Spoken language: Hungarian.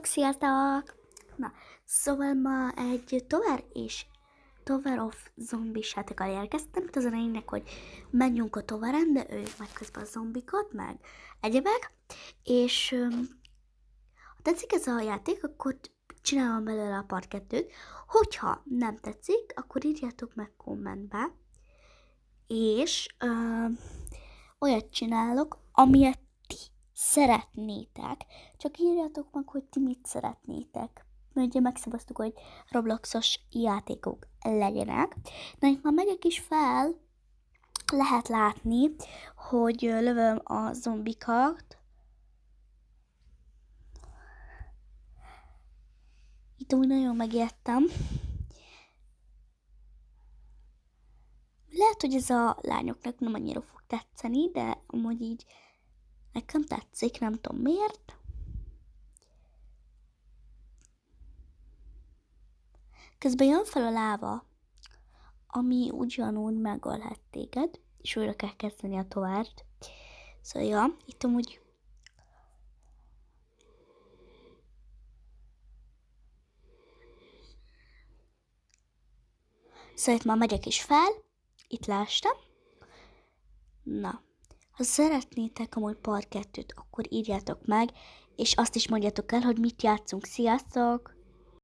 Sziasztok! Na, szóval ma egy Tower of Zombies játékkal érkeztem. Itt az a lényeg, hogy menjünk a Toweren, de öljük meg közben a zombikat, meg egyebek. És ha tetszik ez a játék, akkor csinálom belőle a part 2-t. Hogyha nem tetszik, akkor írjátok meg kommentbe. És olyat csinálok, amilyet ti szeretnétek. Csak írjátok meg, hogy ti mit szeretnétek. Mert ugye megszavaztuk, hogy Robloxos játékok legyenek. Na, itt már megyek is fel, lehet látni, hogy lövöm a zombikat. Itt úgy nagyon megijedtem. Lehet, hogy ez a lányoknak nem annyira fog tetszeni, de amúgy így nekem tetszik, nem tudom miért. Közben jön fel a láva, ami ugyanúgy megölhet téged, és újra kell kezdeni a tovert. Szóval ja, itt amúgy szóval itt már megyek is fel, itt leestem. Na, ha szeretnétek amúgy part 2-t, akkor írjátok meg, és azt is mondjátok el, hogy mit játszunk. Sziasztok!